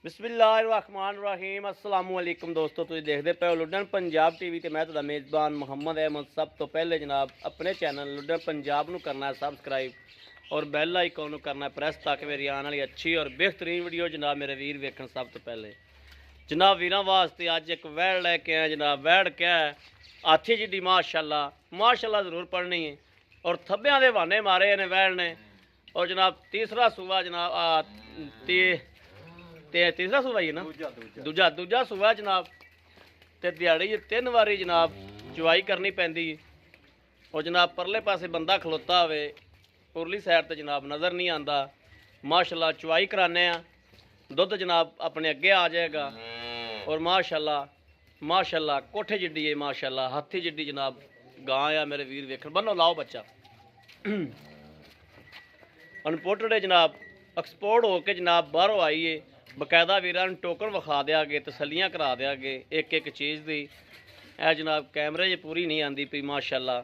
बिस्मिल्लाहिर्रहमानिर्रहीम अस्सलाम वालेकुम दोस्तों, तुम देखते पे हो लुडन पंजाब टीवी ते मैं तुहाडा मेज़बान मुहम्मद अहमद। सब तो पहले जनाब अपने चैनल लुडन पंजाब नू करना है सबसक्राइब और बैल आइकन नू करना है प्रेस ताकि मेरी आने वाली अच्छी और बेहतरीन वीडियो जनाब मेरे वीर वेखन। सब तो पहले जनाब वीरां वास्ते अज एक वैड़ लैके आए जनाब। वैड़ क्या है, हाथी जी दी माशाल्लाह माशाल्लाह ज़रूर पढ़नी है और थब्बियां दे बहाने मारे ने वैड़ ने। और जनाब तीसरा सूबा जनाब तीसरा सूबा ही है ना, दूजा सूबा जनाब। तो दिहाड़ी 3 वारी जनाब चुवाई करनी पैंदी और जनाब परले पासे बंदा खलोता होवे उरली साइड तो जनाब नज़र नहीं आता। माशाल्लाह चुवाई कराने दुध जनाब अपने अगे आ जाएगा और माशाल्लाह माशाल्लाह कोठे जिड्डी है, माशाल्लाह हाथी जिड्डी जनाब गां आ मेरे वीर वेखण। बनो लाओ बच्चा अनपोर्टेड है जनाब, एक्सपोर्ट होके जनाब बाहरों आई है। बकायदा वीरां टोकन विखा देंगे, तसलियां करा देंगे एक एक चीज़ की। यह जनाब कैमरे च पूरी नहीं आती पी माशाल्लाह।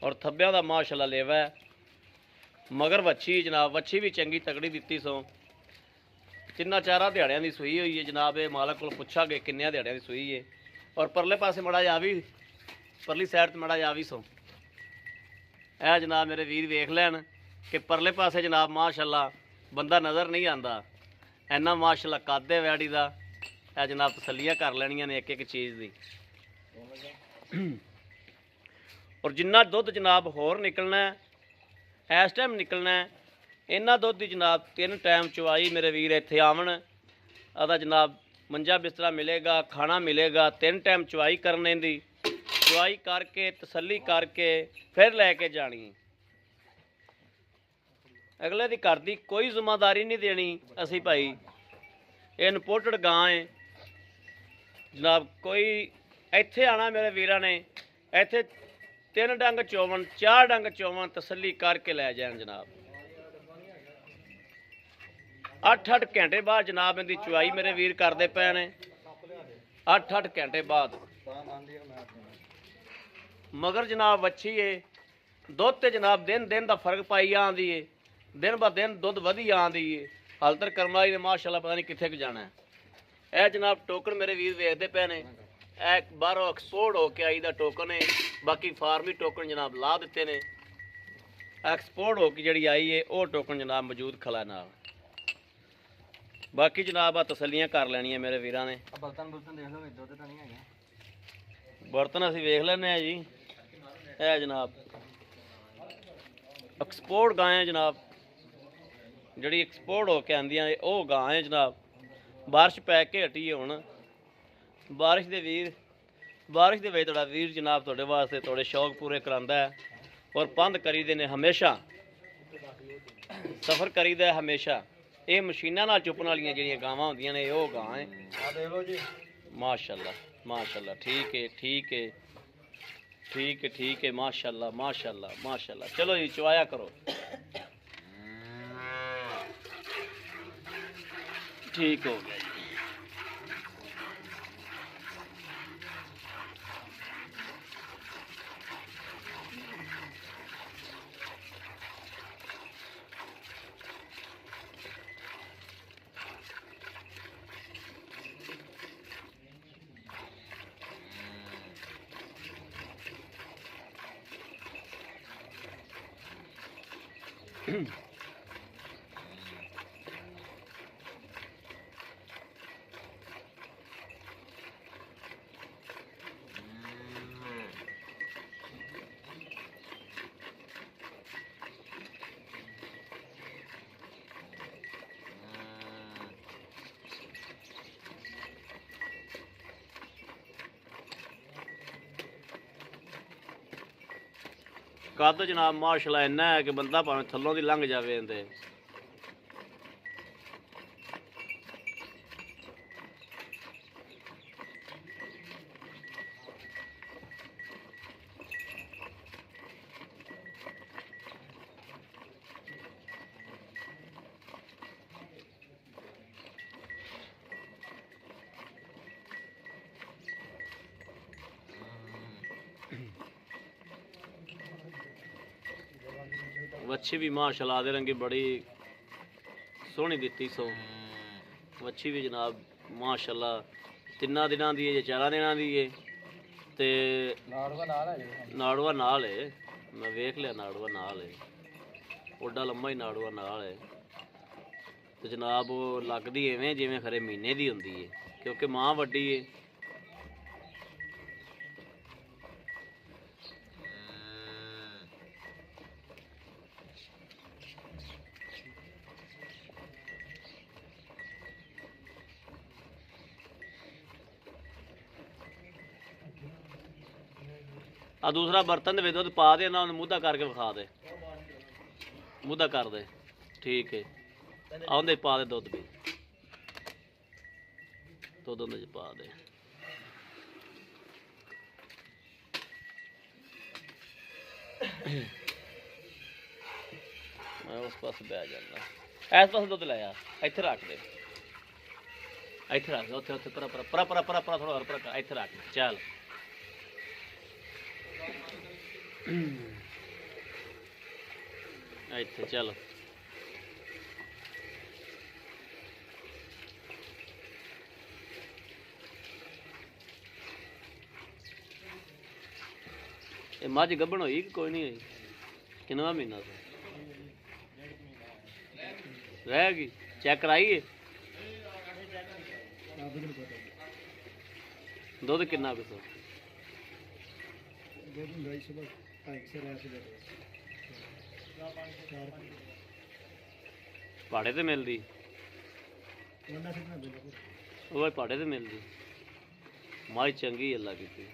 और थब्बियां दा माशाल्लाह लेवा है। मगर वच्छी जनाब वच्छी भी चंगी तगड़ी दिती सो। 3-4 दिहाड़ियां की सूई हुई है जनाब। ये मालक को पुछा गए किन्ने दिहाड़ियां की सूई है। और परले पासे मड़ा जा भी परली साइड मड़ा जा भी सो। यह जनाब मेरे वीर वेख लैन कि परले पासे जनाब माशाल्लाह बंदा नज़र नहीं आता। इन्ना माशाल्लाह कद है वैड़ी का। यह जनाब तसलियां कर लैनियां ने एक एक चीज़ की। और जिन्ना दुध जनाब होर निकलना है इस टाइम निकलना है, इन्ना दुध की जनाब 3 टाइम चुवाई मेरे वीर इत्थे आवन। अदा जनाब मंजा बिस्तरा मिलेगा, खाना मिलेगा। 3 टाइम चुवाई करने की, चुवाई करके तसली करके फिर लैके जानी। अगले की घर की कोई जिम्मेदारी नहीं देनी असी भाई। ये इनपोर्टेड गां है जनाब। कोई इत्थे आना मेरे वीरां ने इत्थे 3 डंग चोवन 4 डंग चोवन तसली करके लै जान जनाब। 8-8 घंटे बाद जनाब इनकी चुवाई मेरे वीर करते पे ने। 8-8 घंटे बाद मगर जनाब वच्छी है दुध ते जनाब दिन दिन का फर्क पाई आँदी है। दिन ब दिन दुध वधी आँदी है। हाल तक कर्म वाली ने माशाल्लाह पता नहीं कित्थे जाना है। यह जनाब टोकन मेरे वीर वेखते पे ने। यह बाहरों एक्सपोर्ट होके आई दा टोकन है। बाकी फार्मी टोकन जनाब ला दिते ने। एक्सपोर्ट होके जी आई है वह टोकन जनाब मौजूद खला नाल। बाकी जनाब आ तसलियां कर लैनियां मेरे वीरां ने। बर्तन असीं वेख लैने जी। यह जनाब एक्सपोर्ट गां है जनाब, जी एक्सपोर्ट होके आंदियां वह गां है जनाब। बारिश पै के हटी है हुण। बारिश दे वीर बारिश दे विच तुहाडा वीर जनाब तुहाडे वास्ते थोड़े शौक पूरे करांदा है और पंध करीदे ने हमेशा। सफ़र करीदा है हमेशा। ये मशीनां नाल चुपन वालियां जिहड़ियां गावां होंदियां ने ओह गां है। माशाल्लाह माशाल्लाह ठीक है ठीक है ठीक है ठीक है माशाल्लाह माशाल्लाह माशाल्लाह। चलो जी चुवाया करो। ठीक हो गया जी। कद जनाब माशाल्लाह इन्ना है कि बंदा भावें थल्लों दी लंघ जावे इहदे। वच्छी भी माशाल्लाह आदे रंगी बड़ी सोहनी दिती सो। ਵੱਛੀ ਵੀ ਜਨਾਬ ਮਾਸ਼ਾਅੱਲਾ 3 ਦਿਨਾਂ ਦੀ ਹੈ ਜਾਂ 4 ਦਿਨਾਂ ਦੀ ਹੈ ਤੇ ਨਾੜੂਆ ਨਾਲ ਹੈ। ਮੈਂ ਵੇਖ ਲਿਆ ਨਾੜੂਆ ਨਾਲ ਹੈ, ਓਡਾ ਲੰਮਾ ਹੀ ਨਾੜੂਆ ਨਾਲ ਹੈ ਤੇ ਜਨਾਬ ਉਹ ਲੱਗਦੀ ਐਵੇਂ ਜਿਵੇਂ ਖਰੇ ਮਹੀਨੇ ਦੀ ਹੁੰਦੀ ਹੈ ਕਿਉਂਕਿ ਮਾਂ ਵੱਡੀ ਹੈ। ਆ ਦੂਸਰਾ ਬਰਤਨ ਦੇ ਵਿੱਚ ਦੁੱਧ ਪਾ ਦੇ, ਇਹਨਾਂ ਨੂੰ ਮੂਧਾ ਕਰਕੇ ਵਿਖਾ ਦੇ, ਮੂਧਾ ਕਰ ਦੇ। ਠੀਕ ਹੈ, ਆਉਂਦੇ ਪਾ ਦੇ ਦੁੱਧ ਵੀ, ਦੁੱਧ ਉਹਦੇ 'ਚ ਪਾ ਦੇ। ਮੈਂ ਉਸ ਪਾਸੇ ਬਹਿ ਜਾਂਦਾ, ਇਸ ਪਾਸੇ ਦੁੱਧ ਲੈ ਆ, ਇੱਥੇ ਰੱਖ ਦੇ, ਇੱਥੇ ਰੱਖ ਦੇ, ਉੱਥੇ ਉੱਥੇ ਪਰਾ ਪਰਾ ਪਰਾ ਪਰਾ ਪਰਾ ਪਰਾ ਥੋੜਾ ਹੋਰ ਪਰਾ, ਇੱਥੇ ਰੱਖ ਦੇ। ਚੱਲ ਇੱਥੇ ਚੱਲ। ਇਹ ਮੱਝ ਗੱਭਣ ਹੋਈ ਕਿ ਕੋਈ ਨਹੀਂ ਹੋਈ? ਕਿੰਨਾ ਮਹੀਨਾ ਸੀ ਰਹਿ ਗਈ? ਚੈੱਕ ਕਰਾਈਏ ਦੁੱਧ ਕਿੰਨਾ ਕੁ? ਪਹਾੜੇ ਤੇ ਮਿਲਦੀ ਉਹ ਪਹਾੜੇ ਤੇ ਮਿਲਦੀ ਮਾਈ ਚੰਗੀ ਅੱਲਾ ਕੀਤੀ।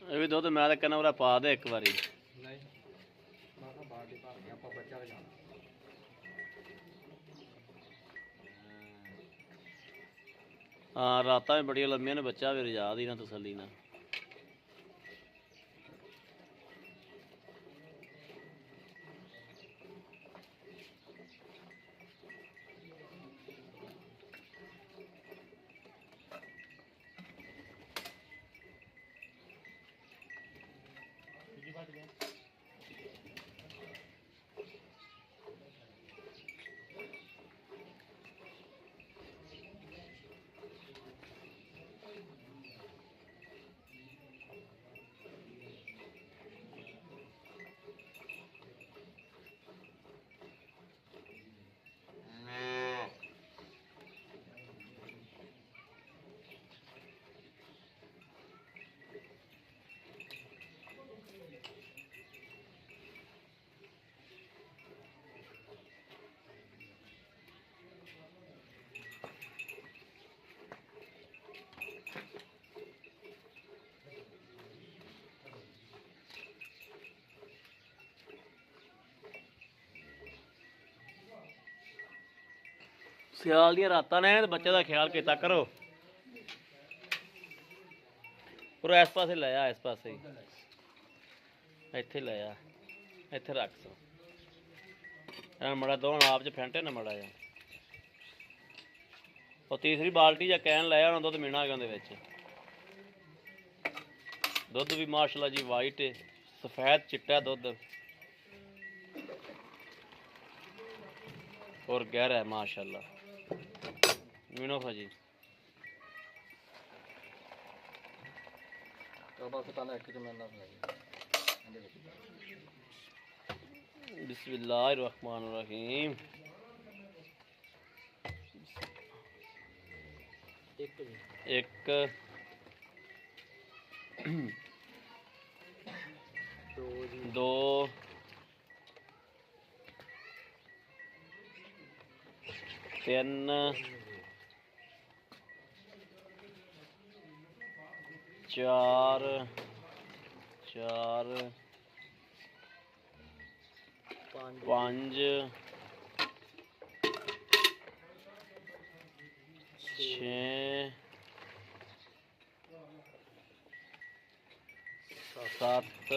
ਇਹ ਵੀ ਦੁੱਧ ਮੈਂ ਤਾਂ ਕਹਿੰਦਾ ਉਹਦਾ ਪਾ ਦੇ ਇੱਕ ਵਾਰੀ। हाँ रातां भी बड़ियां लम्मियां ने, बच्चा भी रजा दी ना तसल्ली ना। सियाल दी रातां ने ते बच्चे दा ख्याल किता करो। पूरा इस पासे ले आ, इस पासे इत्थे ले आ, इत्थे रख सो मड़ा दो आप च फेंटे ना मड़ा जा। और तीसरी बाल्टी जा कैन ले आना, दुद्ध मीना है उहदे विच। दुद्ध भी माशाल्लाह जी वाइट है, सफेद चिट्टा दुद्ध और गहरा है माशाल्लाह। मीनो भाजी बिस्मिल्लाहिर्रहमानिर्रहीम। एक दो तीन चार चार पांच छे सत्त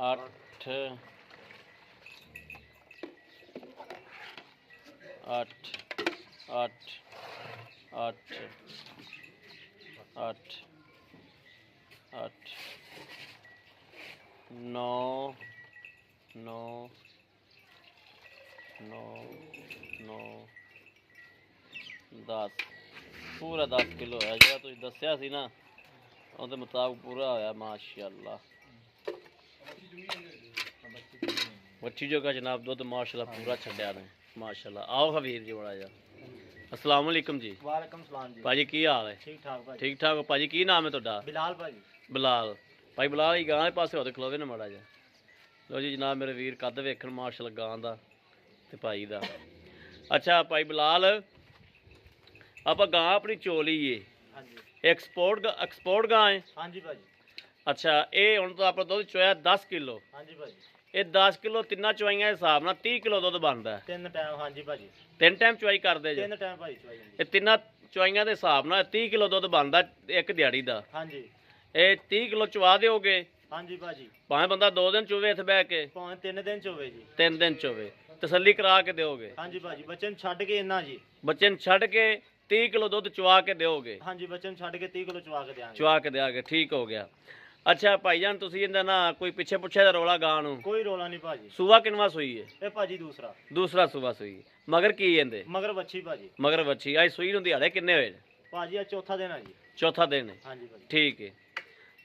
अठ अठ अठ अठ अठ अठ नौ नौ नौ नौ 10 पूरा 10 किलो है जो तुम दसिया सी ना, उसके मुताबिक पूरा होया माशाअल्लाह। बच्ची जो का जनाब दुध माशाअल्लाह पूरा छड्या ने माशाअल्लाह। आओ हवीर जी बड़ा जा। अस्सलाम वालेकुम जी। वालेकुम सलाम जी। भाजी की हाल है? ठीक ठाक भाजी। ठीक ठाक हो भाजी। की नाम है तुहाडा? बिलाल भाजी। बिलाल भाई बिलाल ही गां पासे होते खलोवे ना माड़ा जा। लो जी जनाब मेरे वीर कद वेखण माशाअल्लाह गां दा ते भाई दा। अच्छा भाई बिलाल आप गां अपनी चोली है हाँ जी एक्सपोर्ट गां है? हाँ जी भाजी। अच्छा ये हुण तो आप दुध चोया 10 किलो। हाँ जी भाजी। ये 10 किलो तिना चवाइयां हिसाब नाल 30 किलो दुध बनदा है। 3 टाइम हाँ जी भाजी। 3 टाइम चवाई करदे जे? 3 टाइम भाजी चवाई जांदी। ये तिना चवाइयां दे हिसाब नाल 30 किलो दुध बनदा एक दिहाड़ी दा। हाँ जी। ये 30 किलो चवा दोगे? हाँ जी भाजी। भावें बंदा 2 दिन चोवे इत्थे बह के, भावें 3 दिन चोवे जी। 3 दिन चोवे, तसल्ली करा के दोगे? हाँ जी भाजी। बच्चे छड्ड के इन्ना जी। बच्चे छड्ड के 30 किलो दुध चवा के दोगे? हाँ जी बच्चे छड्ड के 30 किलो चवा के देंगे। चवा के देंगे, ठीक हो गया। अच्छा भाईजान तुसी इहदा ना कोई पिछे पुछे दा रौला गां नूं? कोई रोला नहीं भाजी। सूआ किनवा सूई है? ए भाजी दूसरा। दूसरा सूआ सूई है। मगर की इहदे? मगर बच्ची भाजी। मगर बच्ची आई सूई नूं दिहाड़े किन्ने होए? भाजी आ चौथा दिन है जी। चौथा दिन है। हाँ जी भाजी। ठीक है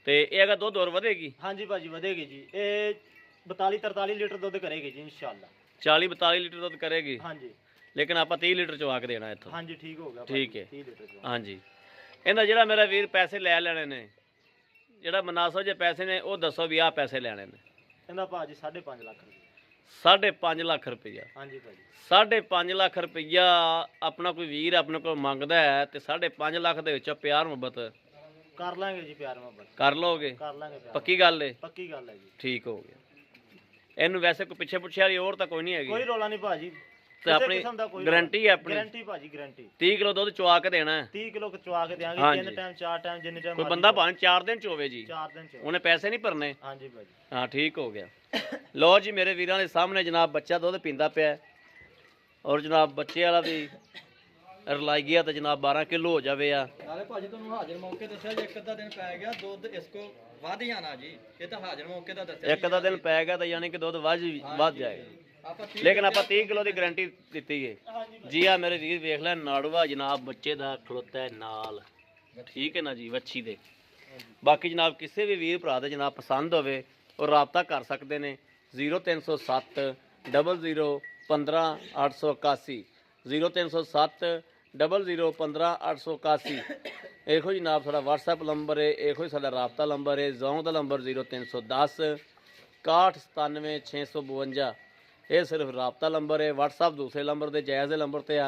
ते ये अगर दुध और वधेगी? हाँ जी भाजी वधेगी जी। ए 42-43 लीटर दुध करेगी जी इंशाल्लाह। 40-42 लीटर दुध करेगी? हाँ जी। लेकिन आप 30 लीटर चवा के देना इत्थों? हाँ जी ठीक हो गया। ठीक है 30 लीटर चवा। हाँ जी। इहदा जिहड़ा मेरा वीर पैसे लै लैणे ने, जिहड़ा मुनासब जे पैसे ने वो दसो भी आ पैसे लैणे ने। इहदा भाजी 5.5 लाख रुपया। 5.5 लाख रुपया? हाँ जी भाजी। 5.5 लाख रुपया अपना कोई वीर अपने को मंगदा है ते 5.5 लाख दे विचों प्यार मुहब्बत ਕਰ ਲਾਂਗੇ ਜੀ ਪਿਆਰ ਮੁਹੱਬਤ, ਕਰ ਲਓਗੇ? ਕਰ ਲਾਂਗੇ ਪਿਆਰ ਪੱਕੀ ਗੱਲ ਏ? ਪੱਕੀ ਗੱਲ ਹੈ ਜੀ। ਠੀਕ ਹੋ ਗਿਆ। ਇਹਨੂੰ ਵੈਸੇ ਕੋਈ ਪਿੱਛੇ ਪੁੱਛਿਆ ਵਾਲੀ ਹੋਰ ਤਾਂ ਕੋਈ ਨਹੀਂ ਹੈਗੀ? ਕੋਈ ਰੋਲਾ ਨਹੀਂ ਭਾਜੀ, ਤੇ ਆਪਣੀ ਗਾਰੰਟੀ ਹੈ ਆਪਣੀ? ਗਾਰੰਟੀ ਭਾਜੀ ਗਾਰੰਟੀ। 30 ਕਿਲੋ ਦੁੱਧ ਚਵਾ ਕੇ ਦੇਣਾ ਹੈ? 30 ਕਿਲੋ ਚਵਾ ਕੇ ਦੇਾਂਗੇ, ਹਾਂਜੀ। 3 ਟਾਈਮ 4 ਟਾਈਮ ਜਿੰਨੇ ਟਾਈਮ ਕੋਈ ਬੰਦਾ ਭਾਵੇਂ 4 ਦਿਨ ਚ ਹੋਵੇ ਜੀ, 4 ਦਿਨ ਚ। ਉਹਨੇ ਪੈਸੇ ਨਹੀਂ ਭਰਨੇ? ਹਾਂਜੀ ਭਾਜੀ। ਹਾਂ ਠੀਕ ਹੋ ਗਿਆ। ਲੋ ਜੀ ਮੇਰੇ ਵੀਰਾਂ ਦੇ ਸਾਹਮਣੇ ਜਨਾਬ ਬੱਚਾ ਦੁੱਧ ਪੀਂਦਾ ਪਿਆ, ਔਰ ਜਨਾਬ ਬੱਚੇ ਵਾਲਾ ਵੀ ਰਲਾਈ ਗਿਆ ਤਾਂ ਜਨਾਬ 12 ਕਿਲੋ ਹੋ ਜਾਵੇ ਆ। ਨਾਲੇ ਭਾਜੀ ਤੁਹਾਨੂੰ ਹਾਜ਼ਰ ਮੌਕੇ ਦੱਸਿਆ, ਜੇ ਇੱਕ ਅੱਧਾ ਦਿਨ ਪੈ ਗਿਆ ਦੁੱਧ ਇਸ ਕੋ ਵੱਧ ਜਾਣਾ ਜੀ, ਇਹ ਤਾਂ ਹਾਜ਼ਰ ਮੌਕੇ ਦਾ ਦੱਸਿਆ। ਇੱਕ ਅੱਧਾ ਦਿਨ ਪੈ ਗਿਆ ਤਾਂ ਯਾਨੀ ਕਿ ਦੁੱਧ ਵੱਧ ਜਾਏਗਾ, ਆਪਾਂ ਲੇਕਿਨ ਆਪਾਂ 30 ਕਿਲੋ ਦੀ ਗਾਰੰਟੀ ਦਿੱਤੀ ਹੈ ਜੀ। ਆ ਮੇਰੇ ਵੀਰ ਵੇਖ ਲੈ, ਨਾੜੂਆ ਜਨਾਬ ਬੱਚੇ ਦਾ ਖੜੋਤਾ ਹੈ ਨਾਲ, ਠੀਕ ਹੈ ਨਾ ਜੀ, ਵੱਛੀ ਦੇ। ਬਾਕੀ ਜਨਾਬ ਕਿਸੇ ਵੀ ਵੀਰ ਭਰਾ ਦੇ ਜਨਾਬ ਪਸੰਦ ਹੋਵੇ ਉਹ ਰਾਬਤਾ ਕਰ ਸਕਦੇ ਨੇ 0307 00 15 881 0307 00 15 881। ਇਹੋ ਜੀ ਜਨਾਬ ਸਾਡਾ WhatsApp ਨੰਬਰ ਹੈ, ਇਹੋ ਹੀ ਸਾਡਾ ਰਾਬਤਾ ਨੰਬਰ ਹੈ। ਜ਼ੋਨ ਦਾ ਨੰਬਰ 0310 61 97 652। ਇਹ ਸਿਰਫ ਰਾਬਤਾ ਨੰਬਰ ਹੈ। WhatsApp ਦੂਸਰੇ ਨੰਬਰ ਤੇ ਜਾਇਜ਼ ਦੇ ਨੰਬਰ ਤੇ ਆ।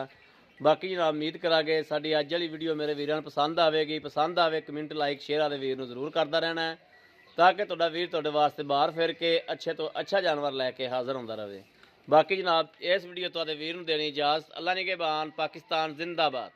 ਬਾਕੀ ਜਨਾਬ ਉਮੀਦ ਕਰਾਂਗੇ ਸਾਡੀ ਅੱਜ ਵਾਲੀ ਵੀਡੀਓ ਮੇਰੇ ਵੀਰਾਂ ਨੂੰ ਪਸੰਦ ਆਵੇਗੀ। ਪਸੰਦ ਆਵੇ ਕਮੈਂਟ ਲਾਈਕ ਸ਼ੇਅਰ ਆਦੇ ਵੀਰ ਨੂੰ ਜ਼ਰੂਰ ਕਰਦਾ ਰਹਿਣਾ ਹੈ, ਤਾਂ ਕਿ ਤੁਹਾਡਾ ਵੀਰ ਤੁਹਾਡੇ ਵਾਸਤੇ ਬਾਹਰ ਫਿਰ ਕੇ ਅੱਛੇ ਤੋਂ ਅੱਛਾ ਜਾਨਵਰ ਲੈ ਕੇ ਹਾਜ਼ਰ ਹੁੰਦਾ ਰਹੇ। ਬਾਕੀ ਜਨਾਬ ਇਸ ਵੀਡੀਓ ਤੁਹਾਡੇ ਵੀਰ ਨੂੰ ਦੇਣੀ ਇਜਾਜ਼ਤ। ਅੱਲਾ ਨਿਗਹਿਬਾਨ। ਪਾਕਿਸਤਾਨ ਜ਼ਿੰਦਾਬਾਦ।